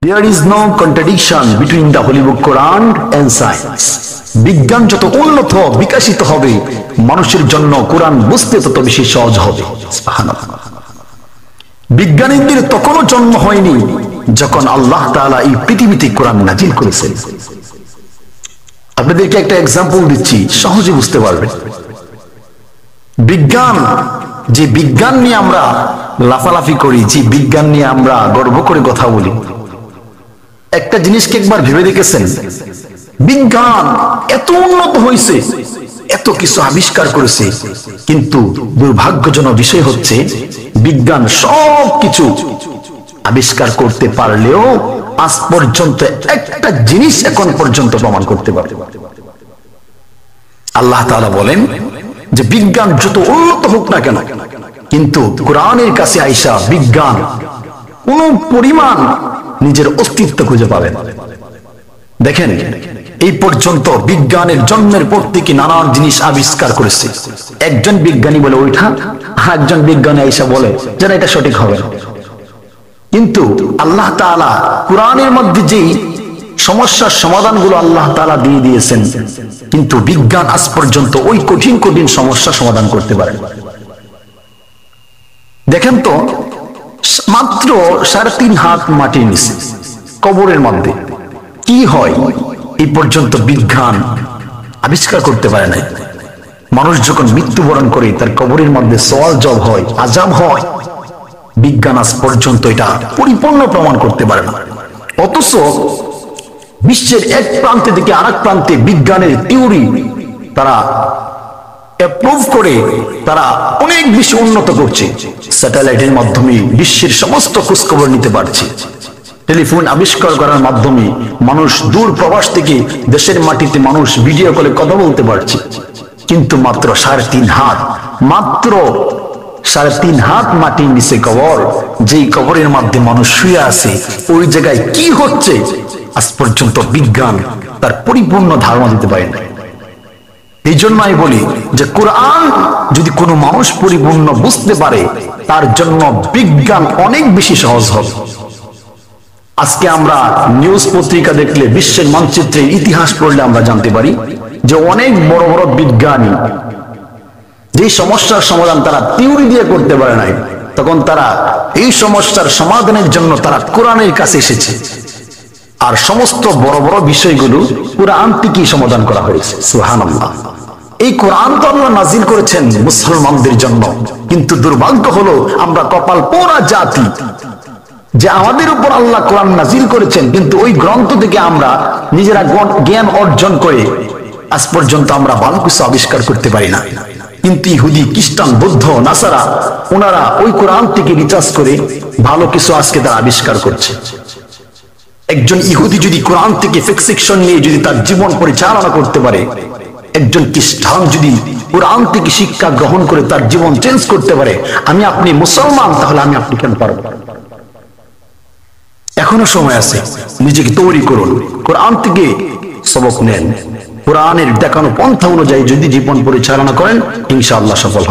There is no contradiction between the Holy Book Quran and science. বিজ্ঞান যত উন্নত বিকশিত হবে মানুষের জন্য কোরআন বুঝতে তত বেশি সহজ হবে। সুবহানাল্লাহ। বিজ্ঞানীদের তখনও জন্ম হয়নি যখন আল্লাহ তাআলা এই পৃথিবীতে কোরআন নাজিল করেছেন। আপনাদেরকে একটা এক্সাম্পল দিচ্ছি, সহজে বুঝতে পারবেন। বিজ্ঞান, যে বিজ্ঞান নিয়ে আমরা লাফালাফি করি, যে বিজ্ঞান নিয়ে আমরা গর্ব করে কথা বলি, একটা জিনিসকে একবার ভেবে দেখেছেন? বিজ্ঞান এত উন্নত হয়েছে, এত কিছু আবিষ্কার করেছে, কিন্তু দুর্ভাগ্যজনক বিষয় হচ্ছে বিজ্ঞান সব কিছু আবিষ্কার করতে পারলেও আজ পর্যন্ত একটা জিনিস এখন পর্যন্ত প্রমাণ করতে পারে। আল্লাহ তাআলা বলেন যে বিজ্ঞান যত উন্নত হোক না কেন, কিন্তু কোরআনের কাছে আইসা বিজ্ঞান কোন পরিমাণ নিজের অস্তিত্ব খুঁজে পাবেন। দেখেন, এই পর্যন্ত বিজ্ঞানের জন্মের পর থেকে নানান জিনিস আবিষ্কার করেছে। একজন বিজ্ঞানী বলে ওইটা, একজন বিজ্ঞানী আইসা বলে যেন এটা সঠিক হবে না। কিন্তু আল্লাহ তাআলা কোরআনের মধ্যে যেই সমস্যার সমাধানগুলো আল্লাহ তাআলা দিয়ে দিয়েছেন, কিন্তু বিজ্ঞান আজ পর্যন্ত ওই কঠিন কঠিন সমস্যার সমাধান করতে পারে। দেখেন তো, মাত্র 3.5 হাত মাটির নিচে কবরের মধ্যে কি হয় এই পর্যন্ত বিজ্ঞান আবিষ্কার করতে পারে নাই। মানুষ যখন মৃত্যুবরণ করে তার কবরের মধ্যে সওয়াল জব হয়, আযাব হয়, বিজ্ঞান আজ পর্যন্ত এটা পরিপূর্ণ প্রমাণ করতে পারে না। অথচ বিশ্বের এক প্রান্তে থেকে আরেক প্রান্তে বিজ্ঞানের থিওরি তারা অ্যাপ্রুভ করে তারা অনেক বেশি উন্নত করছে। স্যাটেলাইটের মাধ্যমে বিশ্বের সমস্ত খোঁজখবর নিতে পারছে। টেলিফোন আবিষ্কার করার মাধ্যমে মানুষ দূর প্রবাস থেকে দেশের মাটিতে মানুষ ভিডিও কলে কথা বলতে পারছে। কিন্তু মাত্র 3.5 হাত, মাত্র 3.5 হাত মাটির নিচে কবর, যেই কবরের মধ্যে মানুষ শুয়ে আছে, ওই জায়গায় কি হচ্ছে আজ পর্যন্ত বিজ্ঞান তার পরিপূর্ণ ধারণা দিতে পারে না। এই জন্য আমি বলি যে কোরআন যদি কোনো মানুষ পরিপূর্ণ বুঝতে পারে, তার জন্য বিজ্ঞান অনেক বেশি সহজ হবে। আজকে আমরা নিউজ পত্রিকা দেখলে, বিশ্বের মানচিত্রে ইতিহাস পড়লে আমরা জানতে পারি যে অনেক বড় বড় বিজ্ঞানী যে সমস্যার সমাধান তারা থিওরি দিয়ে করতে পারে নাই, তখন তারা এই সমস্যার সমাধানের জন্য তারা কোরআনের কাছে এসেছে। আর সমস্ত বড় বড় বিষয়গুলো কোরআন থেকেই সমাধান করা হয়েছে। সুবহানাল্লাহ। এই কোরআন তো আল্লাহ নাজিল করেছেন মুসলমানদের জন্য, কিন্তু দুর্ভাগ্য হলো আমরা কপাল পোড়া জাতি যে আমাদের উপর আল্লাহ কোরআন নাজিল করেছেন, কিন্তু ওই গ্রন্থ থেকে আমরা নিজেরা জ্ঞান অর্জন করে আজ পর্যন্ত আমরা ভালো কিছু আবিষ্কার করতে পারি না। কিন্তু ইহুদি, খ্রিস্টান, বৌদ্ধ, নাসারা ওনারা ওই কোরআন থেকে রিসার্চ করে ভালো কিছু আজকে তারা আবিষ্কার করছে। একজন ইহুদি যদি কোরআন থেকে ফিক্সেশন নিয়ে যদি তার জীবন পরিচালনা করতে পারে, একজন খ্রিস্টান যদি কোরআন থেকে শিক্ষা গ্রহণ করে তার জীবন চেঞ্জ করতে পারে, আমি আপনি মুসলমান, তাহলে আমি আপনি কেন পারবো? এখনো সময় আছে, নিজেকে তৈরি করুন, কোরআন থেকে সবক নেন, কোরআনের দেখানো পন্থা অনুযায়ী যদি জীবন পরিচালনা করেন, ইনশাআল্লাহ সফল।